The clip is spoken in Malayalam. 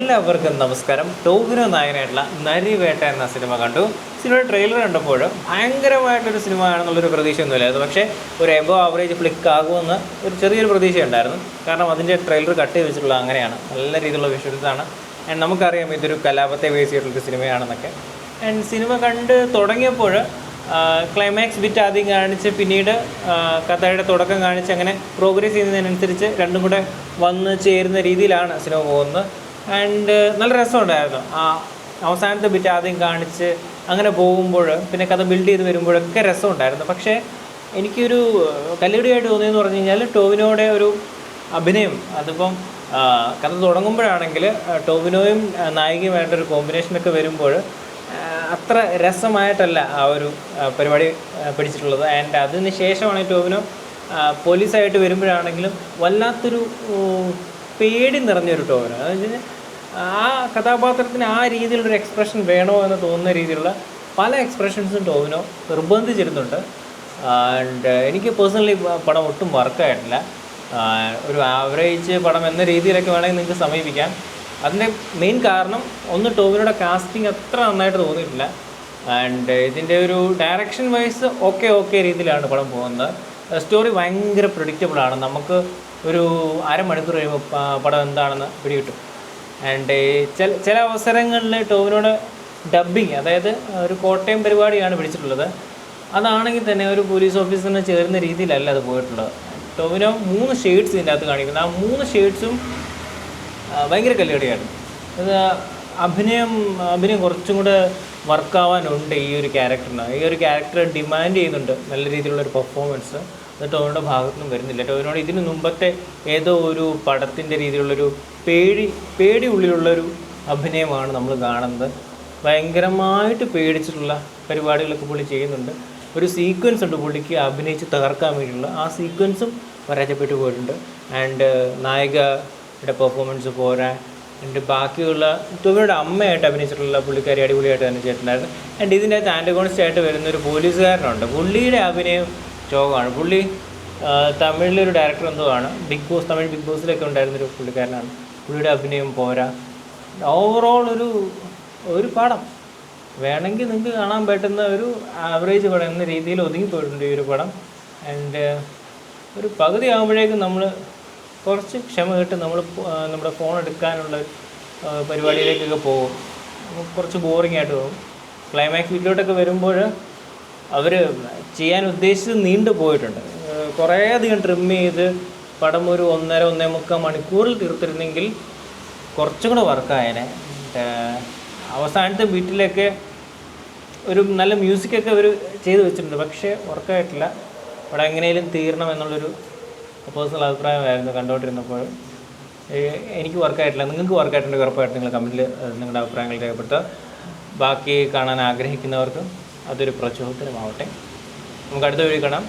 എല്ലാവർക്കും നമസ്കാരം. ടോവിനോ നായകനായിട്ടുള്ള നരിവേട്ട എന്ന സിനിമ കണ്ടു. സിനിമയുടെ ട്രെയിലർ കണ്ടപ്പോൾ ഭയങ്കരമായിട്ടൊരു സിനിമ ആണെന്നുള്ളൊരു പ്രതീക്ഷയൊന്നുമില്ലായിരുന്നു. പക്ഷേ ഒരു എബോ ആവറേജ് ഫ്ലിക്ക് ആകുമെന്ന് ഒരു ചെറിയൊരു പ്രതീക്ഷയുണ്ടായിരുന്നു. കാരണം അതിൻ്റെ ട്രെയിലർ കട്ട് ചെയ്ത് വെച്ചിട്ടുള്ള അങ്ങനെയാണ്, നല്ല രീതിയിലുള്ള വിഷ്വൽസാണ്. ആൻഡ് നമുക്കറിയാം ഇതൊരു കലാപത്തെ ബേസ് ചെയ്തിട്ടുള്ളൊരു സിനിമയാണെന്നൊക്കെ. ആൻഡ് സിനിമ കണ്ട് തുടങ്ങിയപ്പോൾ ക്ലൈമാക്സ് ബിറ്റ് ആദ്യം കാണിച്ച് പിന്നീട് കഥയുടെ തുടക്കം കാണിച്ച് അങ്ങനെ പ്രോഗ്രസ് ചെയ്യുന്നതിനനുസരിച്ച് രണ്ടും കൂടെ വന്ന് ചേരുന്ന രീതിയിലാണ് സിനിമ പോകുന്നത്. ആൻഡ് നല്ല രസമുണ്ടായിരുന്നു. അവസാനത്തെ ബിറ്റ് ആദ്യം കാണിച്ച് അങ്ങനെ പോകുമ്പോൾ പിന്നെ കഥ ബിൽഡ് ചെയ്ത് വരുമ്പോഴൊക്കെ രസമുണ്ടായിരുന്നു. പക്ഷേ എനിക്കൊരു കല്ലുകടിയായിട്ട് തോന്നിയെന്ന് പറഞ്ഞു കഴിഞ്ഞാൽ ടോവിനോയുടെ ഒരു അഭിനയം. അതിപ്പം കഥ തുടങ്ങുമ്പോഴാണെങ്കിൽ ടോവിനോയും നായികയുമായിട്ടൊരു ഒരു കോമ്പിനേഷനൊക്കെ വരുമ്പോൾ അത്ര രസമായിട്ടല്ല ആ ഒരു പരിപാടി പിടിച്ചിട്ടുള്ളത്. ആൻഡ് അതിന് ശേഷമാണ് ടോവിനോ പോലീസായിട്ട് വരുമ്പോഴാണെങ്കിലും വല്ലാത്തൊരു പേടി നിറഞ്ഞൊരു ടോവിനോ. അതെന്ന് വെച്ച് കഴിഞ്ഞാൽ ആ കഥാപാത്രത്തിന് ആ രീതിയിലുള്ളൊരു എക്സ്പ്രഷൻ വേണോ എന്ന് തോന്നുന്ന രീതിയിലുള്ള പല എക്സ്പ്രഷൻസും ടോവിനോ നിർബന്ധിച്ചിരുന്നുണ്ട്. ആൻഡ് എനിക്ക് പേഴ്സണലി പടം ഒട്ടും വർക്കായിട്ടില്ല. ഒരു ആവറേജ് പടം എന്ന രീതിയിലൊക്കെ വേണമെങ്കിൽ നിങ്ങൾക്ക് സമീപിക്കാം. അതിൻ്റെ മെയിൻ കാരണം ഒന്ന്, ടോവിനോയുടെ കാസ്റ്റിംഗ് അത്ര നന്നായിട്ട് തോന്നിയിട്ടില്ല. ആൻഡ് ഇതിൻ്റെ ഒരു ഡയറക്ഷൻ വൈസ് ഓക്കെ രീതിയിലാണ് പടം പോകുന്നത്. സ്റ്റോറി ഭയങ്കര പ്രെഡിക്റ്റബിളാണ്. നമുക്ക് ഒരു അരമണിക്കൂർ കഴിയുമ്പോൾ പടം എന്താണെന്ന് പിടികിട്ടും. ആൻഡ് ചില അവസരങ്ങളിൽ ടോവിനോയുടെ ഡബ്ബിങ്, അതായത് ഒരു കോട്ടയം പരിപാടിയാണ് പിടിച്ചിട്ടുള്ളത്. അതാണെങ്കിൽ തന്നെ ഒരു പോലീസ് ഓഫീസറിന് ചേരുന്ന രീതിയിലല്ല അത് പോയിട്ടുള്ളത്. ടോവിനോ 3 ഷെയ്ഡ്സ് ഇതിൻ്റെ അകത്ത് കാണിക്കുന്നത്. ആ 3 ഷെയ്ഡ്സും ഭയങ്കര കല്ലുകടിയാണ്. അത് അഭിനയം കുറച്ചും കൂടെ വർക്കാവാനുണ്ട് ഈ ഒരു ക്യാരക്ടറിന്. ഈ ഒരു ക്യാരക്ടർ ഡിമാൻഡ് ചെയ്യുന്നുണ്ട് നല്ല രീതിയിലുള്ളൊരു പെർഫോമൻസ്. അത് ടോവിനോയുടെ ഭാഗത്തുനിന്നും വരുന്നില്ല. ടോവിനോട് ഇതിന് മുമ്പത്തെ ഏതോ ഒരു പടത്തിൻ്റെ രീതിയിലുള്ളൊരു പേടി ഉള്ളിലുള്ളൊരു അഭിനയമാണ് നമ്മൾ കാണുന്നത്. ഭയങ്കരമായിട്ട് പേടിച്ചിട്ടുള്ള പരിപാടികളൊക്കെ പുള്ളി ചെയ്യുന്നുണ്ട്. ഒരു സീക്വൻസ് ഉണ്ട് പുള്ളിക്ക് അഭിനയിച്ച് തകർക്കാൻ വേണ്ടിയുള്ള, ആ സീക്വൻസും പരാജയപ്പെട്ടു പോയിട്ടുണ്ട്. ആൻഡ് നായികയുടെ പെർഫോമൻസ് പോരാ. ആൻഡ് ബാക്കിയുള്ള ടോവിനോയുടെ അമ്മയായിട്ട് അഭിനയിച്ചിട്ടുള്ള പുള്ളിക്കാരി അടിപൊളിയായിട്ട് തന്നെ ചെയ്തിട്ടുണ്ടായിരുന്നു. ആൻഡ് ഇതിൻ്റെ അകത്ത് ആൻറ്റഗോണിസ്റ്റ് ആയിട്ട് വരുന്നൊരു പോലീസുകാരനുണ്ട്. പുള്ളിയുടെ അഭിനയം ചോകാണ്. പുള്ളി തമിഴിലൊരു ഡയറക്ടർ എന്തോ ആണ്, തമിഴ് ബിഗ് ബോസിലൊക്കെ ഉണ്ടായിരുന്നൊരു പുള്ളിക്കാരനാണ്. പുള്ളിയുടെ അഭിനയം പോരാ. ഓവറോൾ ഒരു പടം വേണമെങ്കിൽ നിങ്ങൾക്ക് കാണാൻ പറ്റുന്ന ഒരു ആവറേജ് പടം എന്ന രീതിയിൽ ഒതുങ്ങിപ്പോയിട്ടുണ്ട് ഈ ഒരു പടം. ആൻഡ് ഒരു പകുതി ആകുമ്പോഴേക്കും നമ്മൾ കുറച്ച് ക്ഷമ കിട്ട് നമ്മുടെ ഫോൺ എടുക്കാനുള്ള പരിപാടിയിലേക്കൊക്കെ പോകും. കുറച്ച് ബോറിംഗ് ആയിട്ട് പോകും. ക്ലൈമാക്സ് വീട്ടിലോട്ടൊക്കെ വരുമ്പോൾ അവർ ചെയ്യാൻ ഉദ്ദേശിച്ചത് നീണ്ടു പോയിട്ടുണ്ട്. കുറേ അധികം ട്രിം ചെയ്ത് പടം ഒരു 1.5-1.25 മണിക്കൂറിൽ തീർത്തിരുന്നെങ്കിൽ കുറച്ചും കൂടെ വർക്കായേനെ. അവസാനത്തെ ബീറ്റിലൊക്കെ ഒരു നല്ല മ്യൂസിക്കൊക്കെ അവർ ചെയ്ത് വെച്ചിട്ടുണ്ട്. പക്ഷേ വർക്കായിട്ടില്ല. അവിടെ എങ്ങനെയും തീരണം എന്നുള്ളൊരു പേഴ്സണൽ അഭിപ്രായമായിരുന്നു കണ്ടുകൊണ്ടിരുന്നപ്പോൾ. എനിക്ക് വർക്കായിട്ടില്ല. നിങ്ങൾക്ക് വർക്കായിട്ടുണ്ടെങ്കിൽ ഉറപ്പായിട്ട് നിങ്ങൾ കമൻറ്റിൽ നിങ്ങളുടെ അഭിപ്രായങ്ങൾ രേഖപ്പെടുത്തുക. ബാക്കി കാണാൻ ആഗ്രഹിക്കുന്നവർക്ക് അതൊരു പ്രചോദനമാവട്ടെ. നമുക്ക് അടുത്ത വീഡിയോ കാണാം.